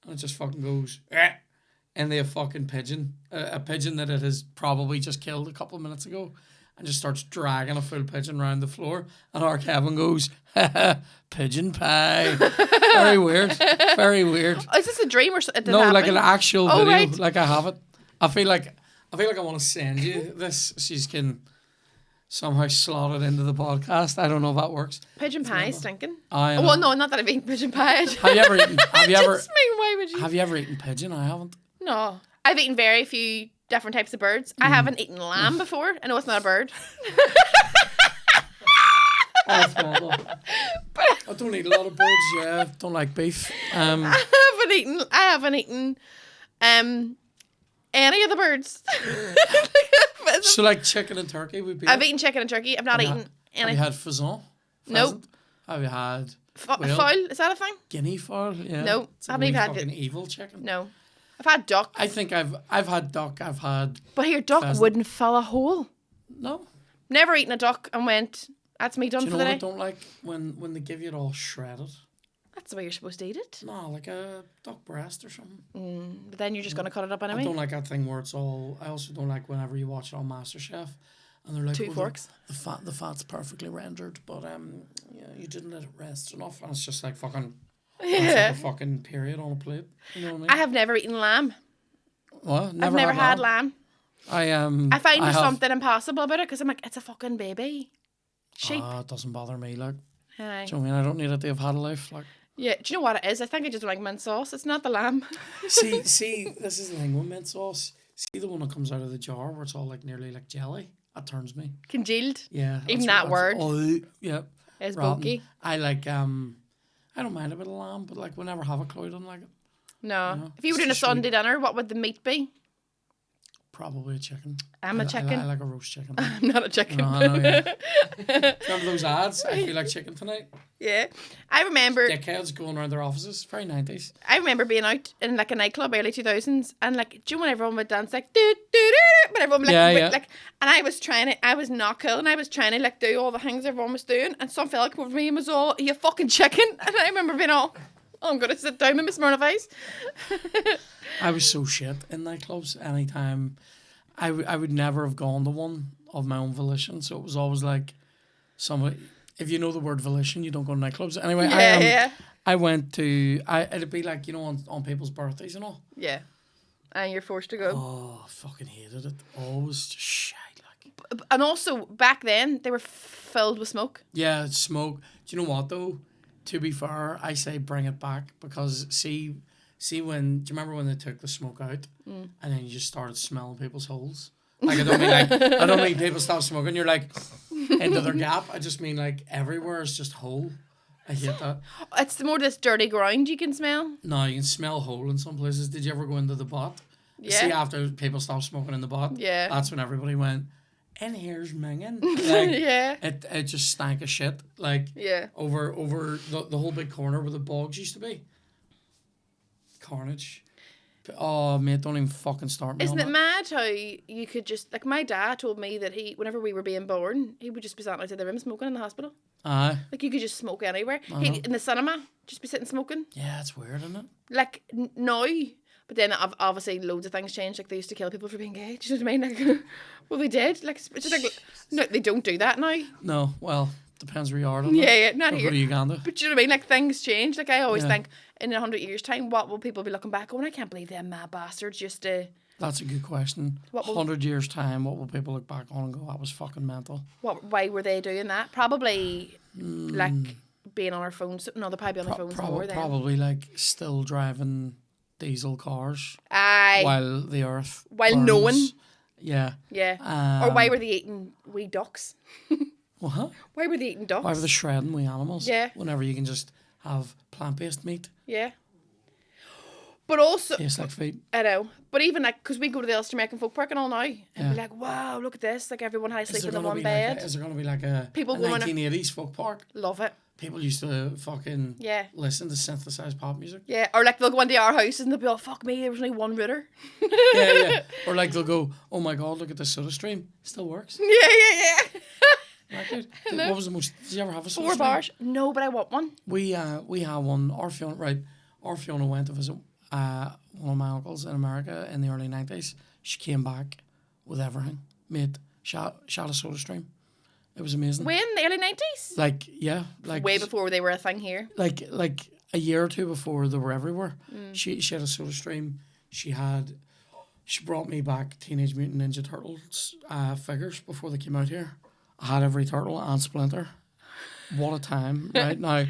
and it just fucking goes. And they have fucking pigeon, a pigeon that it has probably just killed a couple of minutes ago, and just starts dragging a full pigeon around the floor. And our Kevin goes, pigeon pie. Very weird. Very weird. Is this a dream or something? No, like an actual video. Right. Like I have it. I feel like I want to send you this so you can somehow slot it into the podcast. I don't know if that works. Pigeon pie stinking. I Well, no, not that I've eaten pigeon pie. Have you ever eaten? Have you ever? Just mean, why would you? Have you ever eaten pigeon? I haven't. No. I've eaten very few different types of birds. I haven't eaten lamb before. I know it's not a bird. That's mental. I don't eat a lot of birds. Yeah, don't like beef. I haven't eaten any of the birds. So like chicken and turkey would be. I've eaten chicken and turkey. I've not eaten Have any. you had pheasant? Nope. Have you had Fowl? Is that a thing? guinea fowl? Yeah. No, It's a I haven't even wee had fucking evil chicken. No. I've had duck. I think I've had duck. I've had But here, duck pheasant. wouldn't fill a hole. no. Never eaten a duck and went, that's me done Do you for know the what I day. don't like when they give you it all shredded? That's the way you're supposed to eat it. No, like a duck breast or something. But then you're just going to cut it up I anyway. don't like that thing where it's all. I also don't like whenever you watch it on MasterChef, and they're like Two "Oh, forks." The fat's perfectly rendered, but yeah, you didn't let it rest enough, and it's just like fucking. It's Yeah. like a fucking period on a plate. You know what I mean? I have never eaten lamb. What? I've never had lamb. I I find there's have- something impossible about it because I'm like, it's a fucking baby. Sheep. It doesn't bother me. Like, Aye. do you know what I mean? I don't need it to have had a life. Like, Yeah, do you know what it is? I think I just don't like mint sauce. It's not the lamb. see, this is the thing with mint sauce. See the one that comes out of the jar where it's all like nearly like jelly. That turns me. Congealed. Yeah. Even that word. Oh, yeah. Is rotten. bulky. I like I don't mind a bit of lamb, but like we never have a clue. I don't like it. No. No, If you were it's doing a just sweet. Sunday dinner, what would the meat be? Probably a chicken. I'm a chicken. I like a roast chicken. I'm not a chicken. No, I know, yeah. Remember those ads? I feel like chicken tonight. Yeah. I remember Dickheads going around their offices. Very 90s. I remember being out in like a nightclub early 2000s and like, do you know when everyone would dance like, doo, doo, doo, but everyone would, like, Yeah, would, yeah. like, and I was not cool and I was trying to like do all the things everyone was doing and some fella came over to me and was all, you fucking chicken. And I remember being all, oh, I'm going to sit down with my Smirnoff Ice. I was so shit in nightclubs. Anytime I would never have gone to one of my own volition. So it was always like somebody. If you know the word volition, you don't go to nightclubs. Anyway, Yeah. I went to. It'd be like, you know, on people's birthdays and all. Yeah. And you're forced to go. Oh, I fucking hated it. Always just shite. Like, And also, back then, they were filled with smoke. yeah, smoke. Do you know what though? To be fair, I say bring it back because see when. Do you remember when they took the smoke out and then you just started smelling people's holes? Like I don't mean people stop smoking. You're like into their gap. I just mean like everywhere is just hole. I hate that. It's more this dirty ground you can smell. No, you can smell hole in some places. Did you ever go into the bot? Yeah. See, after people stopped smoking in the bot, Yeah. that's when everybody went, in here's minging. Like, Yeah. it just stank of shit. Like, Yeah. over the whole big corner where the bogs used to be. Carnage. Oh, mate, don't even fucking start me Isn't on it that. mad how you could just, like my dad told me that whenever we were being born, he would just be sitting outside the room smoking in the hospital. Aye. Like you could just smoke anywhere. I know. In the cinema, just be sitting smoking. Yeah, it's weird, isn't it? Like now, But then obviously loads of things changed. Like they used to kill people for being gay. Do you know what I mean? Like, well, they did. Like, it's just like, no, they don't do that now. No, well, depends where you are. Doesn't Yeah, it? not Or here. go to Uganda. But do you know what I mean? Like things change. Like I always Yeah. think in 100 years' time, what will people be looking back on? I can't believe them mad bastards used to. That's a good question. What will- 100 years time, what will people look back on and go, that was fucking mental? Why were they doing that? Probably like being on our phones. No, they'll probably be on their phones more then. Probably like still driving diesel cars Aye. while the earth While burns. knowing. Yeah. Yeah. Or why were they eating wee ducks? What? Why were they eating ducks? Why were they shredding wee animals? Yeah. Whenever you can just have plant-based meat. Yeah. But also, Tastes like feet. I know. But even like, because we go to the Ulster American Folk Park and all now, and Yeah. be like, wow, look at this. Like everyone had to sleep in the gonna one be bed. is there going to be like a People going 1980s folk park? Love it. People used to fucking Yeah. listen to synthesized pop music. Yeah. Or like they'll go into our houses and they'll be all, fuck me, there was only one router. Yeah. Or like they'll go, oh my god, look at the Sodastream. Still works. Yeah. Like it. know. What was the most? Did you ever have a Sodastream? 4 bars. No, but I want one. We had one. Our Fiona went to visit one of my uncles in America in the early 90s. She came back with everything. Shot a Sodastream. It was amazing. When? The early 90s? Like yeah, like Way before they were a thing here. like a year or two before they were everywhere. Mm. She had a Sodastream. She brought me back Teenage Mutant Ninja Turtles figures before they came out here. I had every turtle and Splinter. What a time, right? Now,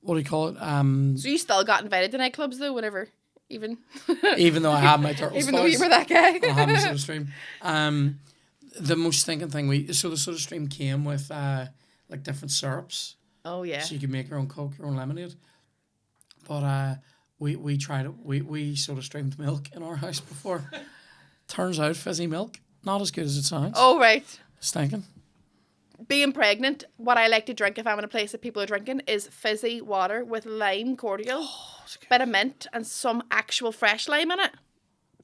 what do you call it? So you still got invited to nightclubs though, whenever, even Even though I had my turtles even though you were that guy. I had my Sodastream. The most stinking thing the Sodastream came with like different syrups. Oh yeah. So you could make your own Coke, your own lemonade. But we tried it. We Sodastreamed milk in our house before. Turns out fizzy milk, not as good as it sounds. Oh right. Stinking. Being pregnant, what I like to drink if I'm in a place that people are drinking is fizzy water with lime cordial, bit of mint, and some actual fresh lime in it.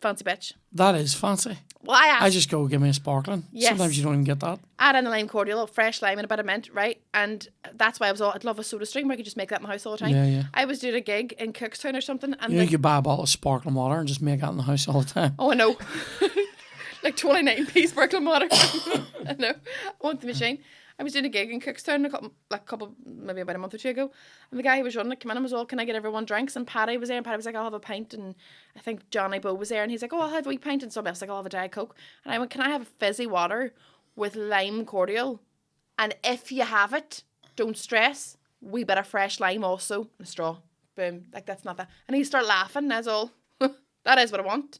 Fancy bitch. That is fancy. Well, I asked. I just go give me a sparkling. Yes. Sometimes you don't even get that. Add in a lime cordial, fresh lime, and a bit of mint, right? And that's why I'd love a Sodastream where I could just make that in the house all the time. Yeah. I was doing a gig in Cookstown or something, and You could buy a bottle of sparkling water and just make it in the house all the time. oh, I know. Like 29p sparkling water. I know. I want the machine. I was doing a gig in Cookstown maybe about a month or two ago, and the guy who was running it came in and was all, can I get everyone drinks? And Paddy was there, and Paddy was like, I'll have a pint, and I think Johnny Bow was there, and he's like, oh, I'll have a wee pint, and somebody else was like, I'll have a Diet Coke. And I went, can I have a fizzy water with lime cordial? And if you have it, don't stress, wee bit of fresh lime also, and a straw. Boom. Like, that's not that. And he started laughing, that's all. That is what I want.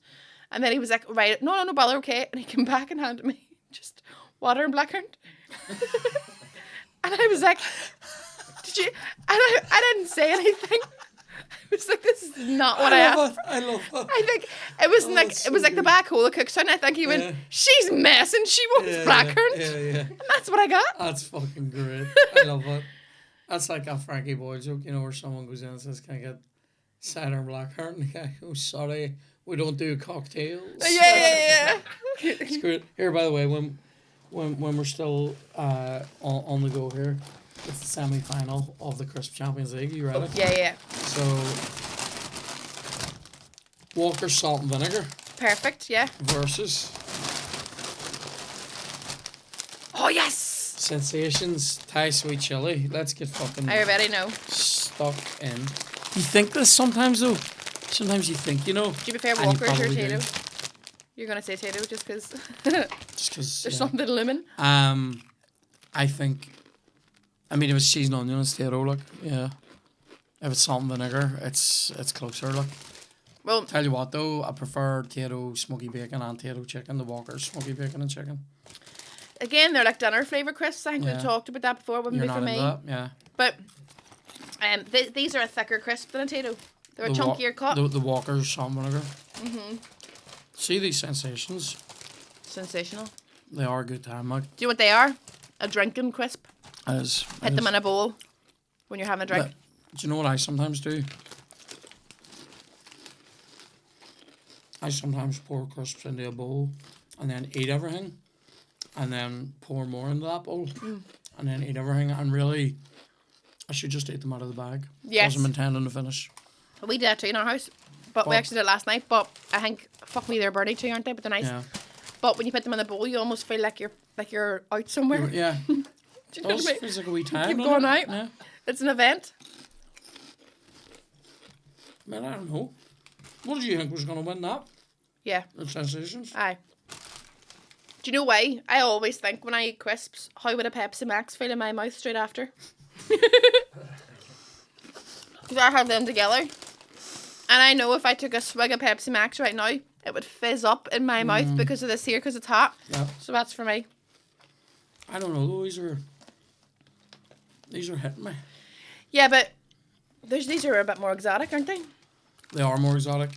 And then he was like, right, no bother, okay. And he came back and handed me just water and blackcurrant. And I was like, did you? And I didn't say anything. I was like, this is not what I asked. I love that. I think it was that's it was so like the back hole of Cookstown. I think he went, she's messing, she wants blackcurrant. Yeah. And that's what I got. That's fucking great. I love it. That's like a Frankie Boyle joke, where someone goes in and says, can I get cider and blackcurrant? And the guy goes, sorry, we don't do cocktails. Yeah. It's great. Here, by the way, when we're still on the go here, it's the semi-final of the Crisp Champions League. You ready? Yeah. So, Walker's Salt and Vinegar Perfect, yeah. versus Oh, yes. Sensations Thai Sweet Chili. Let's get fucking I already know. stuck in. You think this sometimes, though? Sometimes you think, To be fair, and you Walker's your probably do. Tato. You're going to say Tato just because Just because there's something looming. I think, if it's cheese and onion, it's Tato, look. Yeah. If it's salt and vinegar, it's closer, look. Well, Tell you what, though, I prefer Tato smoky bacon and Tato chicken. The Walker's smoky bacon and chicken. again, they're like dinner flavour crisps. I think Yeah. we talked about that before. Wouldn't You're be not for into me. that? Yeah. But these are a thicker crisp than a Tato. They're a chunkier cut. The Walker's salt and vinegar. Mm-hmm. See these sensations? Sensational. They are a good time, like. Do you know what they are? A drinking crisp. Hit them in a bowl when you're having a drink. Do you know what I sometimes do? I sometimes pour crisps into a bowl and then eat everything and then pour more into that bowl and then eat everything, and really I should just eat them out of the bag. Yes. Because I'm intending to finish. We did that too in our house. But we actually did it last night. But I think, fuck me, they're birdie too, aren't they? But they're nice. Yeah. But when you put them in the bowl, you almost feel like you're out somewhere. Yeah. Do you know what I mean? Feels like a wee time. Keep doesn't going it? out. Yeah. It's an event. Man, I don't know. What did you think was going to win that? Yeah. The Sensations? Aye. Do you know why? I always think when I eat crisps, how would a Pepsi Max feel in my mouth straight after? Because I have them together. And I know if I took a swig of Pepsi Max right now, it would fizz up in my mouth because of this here, because it's hot. Yeah. So that's for me. I don't know. These are hitting me. Yeah, but these are a bit more exotic, aren't they? They are more exotic.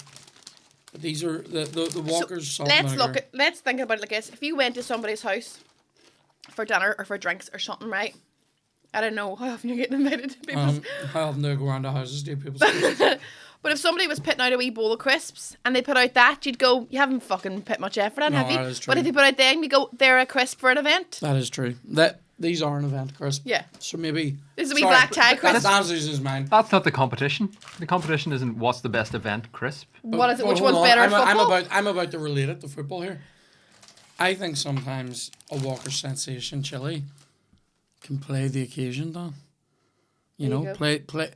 But these are the Walker's salt and vinegar. Let's think about it like this. If you went to somebody's house for dinner or for drinks or something, right? I don't know how often you're getting invited to people's. How often do I go around the houses to people's houses? But if somebody was putting out a wee bowl of crisps and they put out that, you'd go, you haven't fucking put much effort in, No, have you? that is true. But if they put out them, you go, they're a crisp for an event. That is true. These are an event crisp. Yeah. So maybe... This is a wee black tie crisp. That's his mind. That's not the competition. The competition isn't what's the best event crisp. What is it? But Which hold one's on, better? Football? I'm about to relate it to football here. I think sometimes a Walker Sensation chili can play the occasion, Dan. You There you know, go.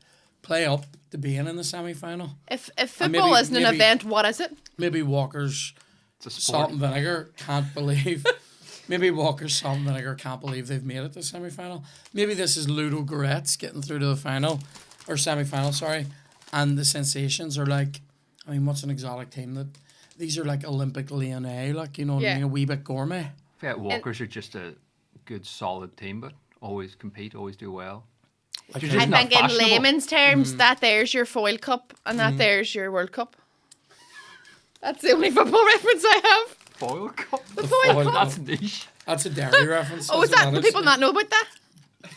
play up to being in the semi-final. If And football isn't an event, what is it? Maybe Walker's It's a salt sport. and vinegar can't believe. Maybe Walker's salt and vinegar can't believe they've made it to semi-final. Maybe this is Ludo Goretz getting through to the final or semi-final. Sorry, and the Sensations are like, I mean, what's an exotic team that these are like Olympic Lyonnais, like you know what I Yeah. mean, a wee bit gourmet. Yeah, Walkers are just a good, solid team, but always compete, always do well. Like, You're I just not think in fashionable. layman's terms, that there's your foil cup and that there's your World Cup. That's the only football reference I have. Foil cup? The foil foil cup. That's niche. That's a dairy reference. Oh, is that's that? what Do people is. not know about that?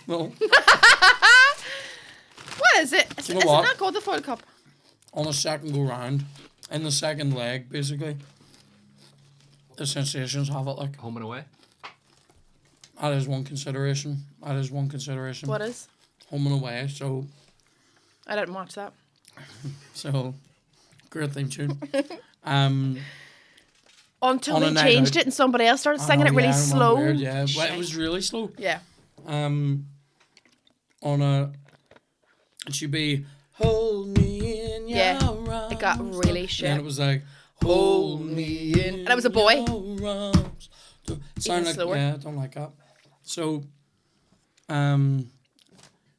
No. What is it? Is You know it what? not called the foil cup? On a second go round, in the second leg, basically, the Sensations have it like. Home and away. That is one consideration. What is? Home and away. So I didn't watch that. great theme tune. Until On a they night changed out. it and somebody else started I singing know, it really yeah, I remember slow. weird, yeah, well, it Shit. was really slow. Yeah. On a, it should be hold me in your Yeah, arms. it got really shit. And it was like hold me in. And it was a boy. your arms. It sounded like slower. yeah, I don't like that. So, don't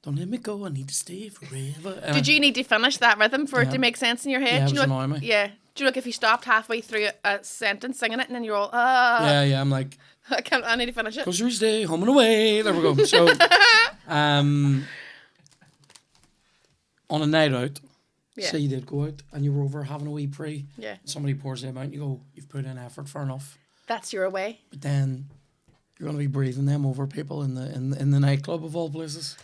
let me go. I need to stay forever. Did you need to finish that rhythm for it to make sense in your head? Yeah, Do it you was know annoying me. Yeah. Do you know, like, if you stopped halfway through a sentence singing it and then you're all, Yeah, I'm like. I need to finish it. Groceries day, home and away. There we go. So, on a night out, Yeah. say you did go out and you were over having a wee pre. Yeah. Somebody pours them out and you go, you've put in effort, fair enough. That's your way. But then you're going to be breathing them over people in the nightclub of all places.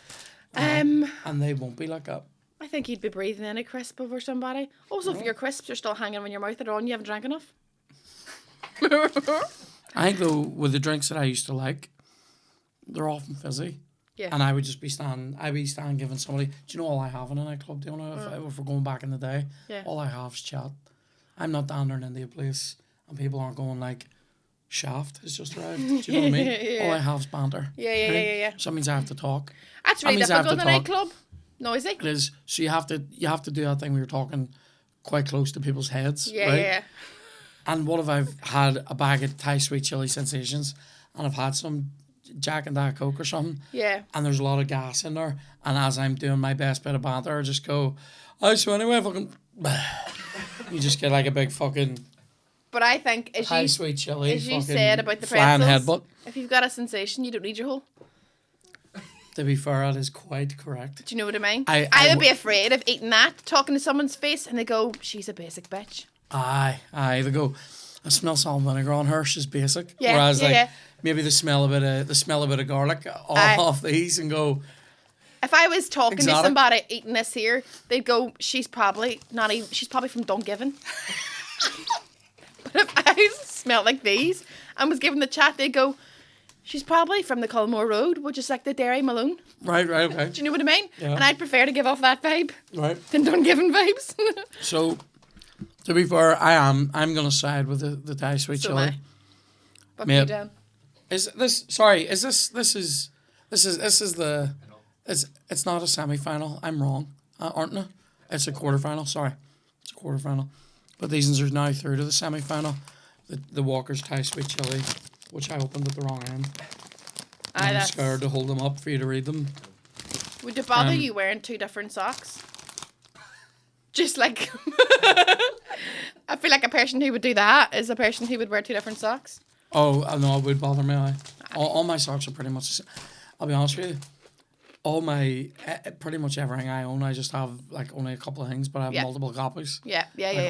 And they won't be like that. I think you'd be breathing in a crisp over somebody. Also, if your crisps are still hanging in your mouth at all and you haven't drank enough. I think though, with the drinks that I used to like, they're often fizzy. Yeah. And I would just be standing giving somebody, do you know all I have in a nightclub, Diona, if we're going back in the day? Yeah. All I have is chat. I'm not dandering into a place and people aren't going like, Shaft has just arrived. Do you know what I mean? Yeah. All I have is banter. Yeah. So that means I have to talk. That's really means I have difficult in to a talk. nightclub. Noisy. It is. So you have to do that thing where you're talking quite close to people's heads. Yeah, right? yeah. And what if I've had a bag of Thai sweet chili Sensations and I've had some Jack and Diet Coke or something Yeah. and there's a lot of gas in there and as I'm doing my best bit of banter I just go, oh, so anyway, fucking you just get like a big fucking But I think, as Thai you, sweet chili as you fucking said about the flying pretzels, headbutt. if you've got a sensation, you don't need your whole. To be fair, that is quite correct. Do you know what I mean? I would be afraid of eating that, talking to someone's face, and they go, she's a basic bitch. Aye. They go, I smell salt and vinegar on her, she's basic. Yeah, Whereas yeah. maybe they smell a bit of garlic Aye. off these and go, If I was talking to Exotic. somebody eating this here, they'd go, she's probably from Dungiven. But if I smelled like these and was given the chat, they'd go, she's probably from the Culmore Road, which is like the Derry Malone. right, okay. Do you know what I mean? Yeah. And I'd prefer to give off that vibe Right. than Dungiven vibes. So To be fair, I'm gonna side with the Thai sweet So chili. am I. But Mate. you down. Is this sorry? Is this is the it's not a semi-final. I'm wrong, aren't I? It's a quarter-final. Sorry, it's a quarter-final. But these are now through to the semi-final. The Walker's Thai sweet chili, which I opened at the wrong end. I'm That's... scared to hold them up for you to read them. Would it bother you wearing 2 different socks? Just like... I feel like a person who would do that is a person who would wear 2 different socks. Oh, no, it would bother me. All my socks are pretty much the same. I'll be honest with you. All my, pretty much everything I own, I just have like only a couple of things, but I have multiple copies. Yeah.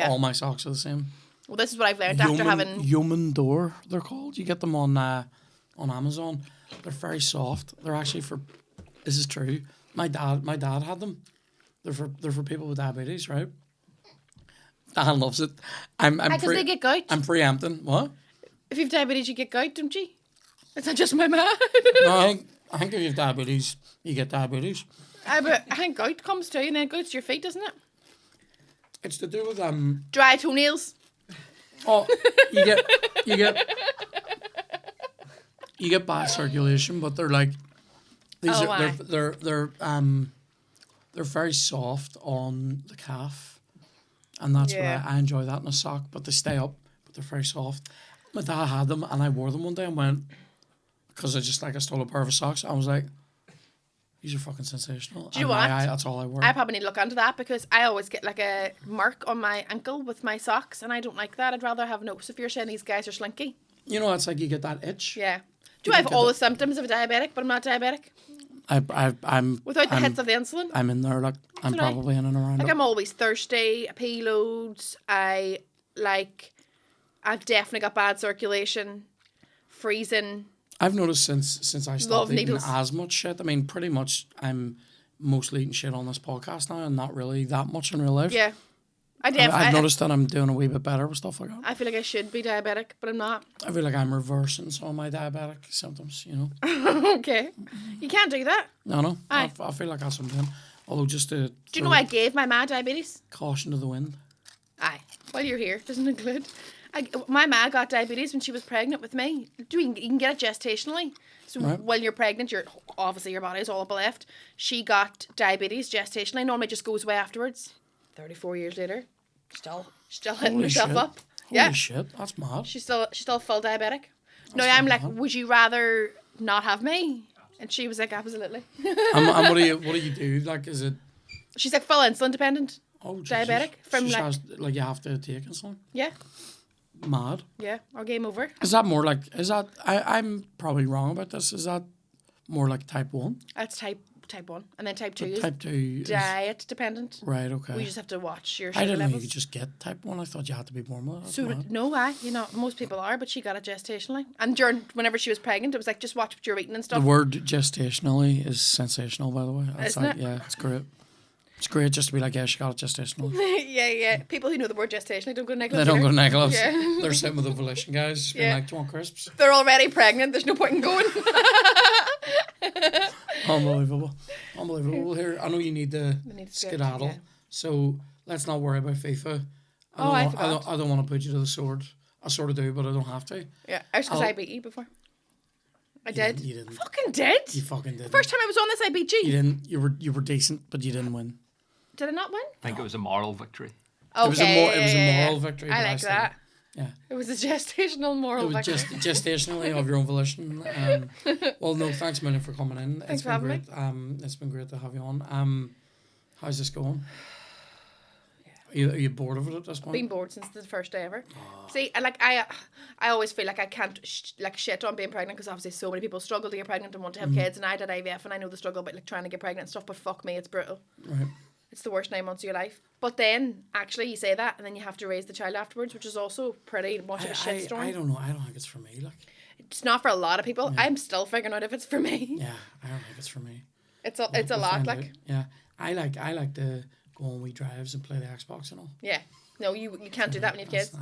All my socks are the same. Well, this is what I've learned after having... Human Door, they're called. You get them on Amazon. They're very soft. They're actually for... This is true. My dad had them. They're for people with diabetes, right? Dan loves it. Because they get gout. I'm preempting. What? If you have diabetes, you get gout, don't you? It's not just my man. No, I think if you have diabetes, you get diabetes. But I think gout comes too, and then gout's to your feet, doesn't it? It's to do with Dry toenails. Oh, you get bad circulation, but they're like they're very soft on the calf, and that's what I enjoy that in a sock. But they stay up, but they're very soft. My dad had them, and I wore them one day and went because I stole a pair of socks. I was like, these are fucking sensational. Do you know what? That's all I wear. I probably need to look into that because I always get like a mark on my ankle with my socks, and I don't like that. I'd rather have no. So if you're saying these guys are slinky, you know, it's like you get that itch. Yeah. Do I have all the symptoms of a diabetic, but I'm not diabetic? I'm without the hits of the insulin. I'm in there. Like I'm probably in and around. Like I'm always thirsty. I pee loads. I've definitely got bad circulation, freezing. I've noticed since I stopped eating as much shit. I mean, pretty much I'm mostly eating shit on this podcast now, and not really that much in real life. Yeah, I've noticed that I'm doing a wee bit better with stuff like that. I feel like I should be diabetic, but I'm not. I feel like I'm reversing some of my diabetic symptoms. You know. Okay, you can't do that. No. I feel like that's what I'm doing. Although just to do you know I gave my ma diabetes? Caution to the wind. Aye. While you're here, doesn't include. My ma got diabetes when she was pregnant with me. You can get it gestationally. So while you're pregnant, obviously your body's all up left. She got diabetes gestationally. Normally just goes away afterwards. 34 years later, still hitting herself up. Holy shit, that's mad. She's still full diabetic. No, I'm like, would you rather not have me? And she was like, absolutely. And what do you do? Like, is it? She's like full insulin dependent. Oh, Jesus. Diabetic from you have to take insulin. Yeah. Mad. Yeah, or game over. I'm probably wrong about this. Is that more like type 1? That's type 1. And then type 2 is type 2 diet dependent. Right, okay. We just have to watch your sugar I didn't know levels. you could just get type 1. I thought you had to be born with it. No, most people are, but she got it gestationally. And whenever she was pregnant, it was like, just watch what you're eating and stuff. The word gestationally is sensational, by the way. Isn't it? Yeah, it's great. It's great just to be like, yeah, she got it gestationally. yeah. People who know the word gestationally don't go to nightclubs. They don't go to nightclubs. Yeah. They're sitting with the volition guys, just being like, do you want crisps? They're already pregnant. There's no point in going. Unbelievable. Well, here, I know you need to skedaddle, so let's not worry about FIFA. I don't want to put you to the sword. I sort of do, but I don't have to. Yeah, because I beat you before. I did. You didn't. I fucking did. You fucking did. The first time I was on this, I beat you. You didn't. You were decent, but you didn't win. Did I not win? I think it was a moral victory. Okay. It was a moral victory. I like that. Yeah. It was a gestational moral victory. It was just gestationally of your own volition. Well, no, thanks a million for coming in. Thanks for having me. It's been great to have you on. How's this going? Are you bored of it at this point? Been bored since the first day ever. See, I always feel like I can't shit on being pregnant because obviously so many people struggle to get pregnant and want to have kids, and I did IVF and I know the struggle about like trying to get pregnant and stuff. But fuck me, it's brutal. Right. It's the worst 9 months of your life. But then actually you say that and then you have to raise the child afterwards, which is also pretty much of a shitstorm. I don't know. I don't think it's for me. Like, it's not for a lot of people. Yeah. I'm still figuring out if it's for me. Yeah, I don't think it's for me. It's a lot. Like, out. Yeah, I like to go on wee drives and play the Xbox and all. Yeah. No, you can't do that when you have kids. Do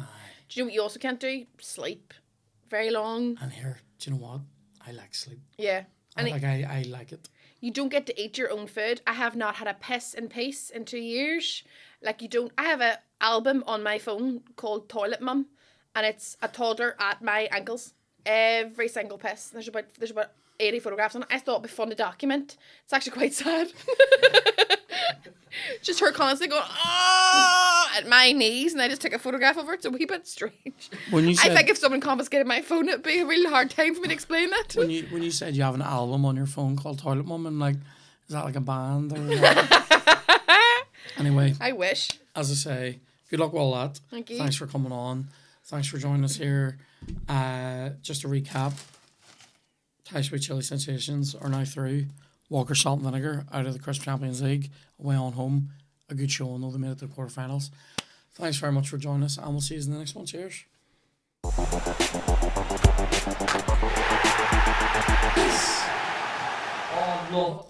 you know what you also can't do? Sleep. Very long. And here, do you know what? I like sleep. Yeah. And I like it. You don't get to eat your own food. I have not had a piss in peace in 2 years. Like, you don't. I have an album on my phone called Toilet Mum, and it's a toddler at my ankles. Every single piss. There's about 80 photographs on it. I thought it'd be fun to document. It's actually quite sad. Just her constantly going, "Ah!" at my knees, and I just took a photograph of her. It's a wee bit strange. I think if someone confiscated my phone, it'd be a really hard time for me to explain that. When you said you have an album on your phone called Toilet Mum, and like, is that like a band or? Anyway, I wish. As I say, good luck with all that. Thank you. Thanks for coming on. Thanks for joining us here. Just to recap, Thai Sweet Chili Sensations are now through. Walker Salt and Vinegar out of the Crisp Champions League, away on home. A good show, and they made it to the quarterfinals. Thanks very much for joining us, and we'll see you in the next one. Cheers. Oh, love.